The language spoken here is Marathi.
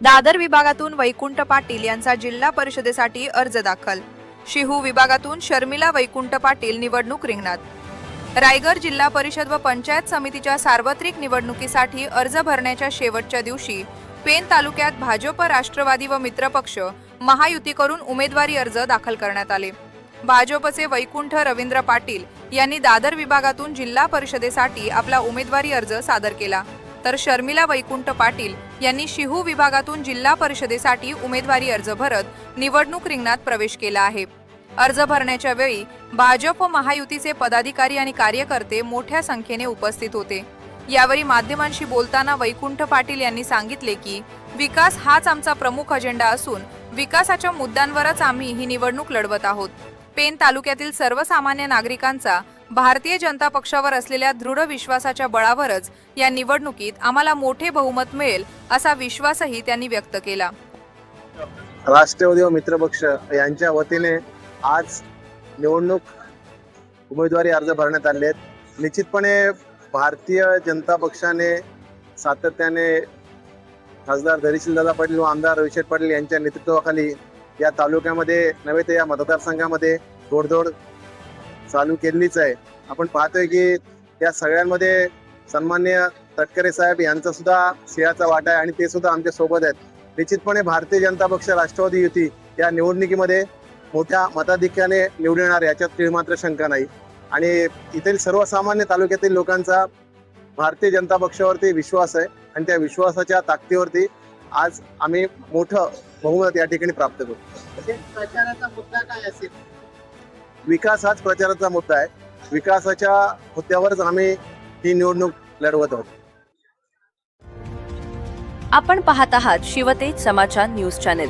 दादर विभागातून वैकुंठ पाटील यांचा जिल्हा परिषदेसाठी अर्ज दाखल। शिहू विभागातून शर्मिला वैकुंठ पाटील निवडणूक रिंगणात। रायगड जिल्हा परिषद व पंचायत समितीच्या सार्वत्रिक निवडणुकीसाठी अर्ज भरण्याच्या शेवटच्या दिवशी पेन तालुक्यात भाजप, राष्ट्रवादी व मित्रपक्ष महायुती करून उमेदवारी अर्ज दाखल करण्यात आले। भाजपचे वैकुंठ रवींद्र पाटील यांनी दादर विभागातून जिल्हा परिषदेसाठी आपला उमेदवारी अर्ज सादर केला, तर शर्मिला वैकुंठ पाटील यांनी शिहू विभागातून जिल्हा परिषदेसाठी उमेदवारी अर्ज भरत निवडणूक रिंगणात प्रवेश केला आहे। अर्ज भरण्याच्या वेळी भाजप व महायुतीचे पदाधिकारी आणि कार्यकर्ते मोठ्या संख्येने उपस्थित होते। यावेळी माध्यमांशी बोलताना वैकुंठ पाटील यांनी सांगितले की विकास हाच आमचा प्रमुख अजेंडा असून विकासाच्या मुद्द्यांवरच आम्ही ही निवडणूक लढवत आहोत। पेन तालुक्यातील सर्वसामान्य नागरिकांचा भारतीय जनता पक्षावर असलेल्या दृढ विश्वासाच्या बळावरच या निवडणुकीत आम्हाला मोठे बहुमत मिळेल असा विश्वासही त्यांनी व्यक्त केला। राष्ट्रवादी व मित्रपक्ष यांच्या वतीने आज निवडणूक उमेदवारी अर्ज भरण्यात आले आहेत। निश्चितपणे भारतीय जनता पक्षाने सातत्याने खासदार धैर्यशीलदादा पाटील व आमदार रविशेठ पाटील यांच्या नेतृत्वाखाली या तालुक्यामध्ये नव्हे तर या मतदारसंघामध्ये तोडजोड चालू केलीच आहे। आपण पाहतोय की या सगळ्यांमध्ये सन्माननीय तटकरे साहेब यांचा सुद्धा सिंहाचा वाटा आहे आणि ते सुद्धा आमच्या सोबत आहेत। निश्चितपणे भारतीय जनता पक्ष राष्ट्रवादी युती या निवडणुकीमध्ये मोठ्या मताधिक्याने निवडून येणार याच्यात मात्र शंका नाही। आणि इथील सर्वसामान्य तालुक्यातील लोकांचा भारतीय जनता पक्षावरती विश्वास आहे आणि त्या विश्वासाच्या ताकदीवरती आज आम्ही मोठं बहुमत या ठिकाणी प्राप्त करू। प्रचाराचा मुद्दा काय असेल? विकास हाच प्रचाराचा मुद्दा आहे। विकासाच्या मुद्द्यावरच आम्ही ही निवडणूक लढवत आहोत। आपण पाहत आहात शिवतेज समाचार न्यूज चॅनेल।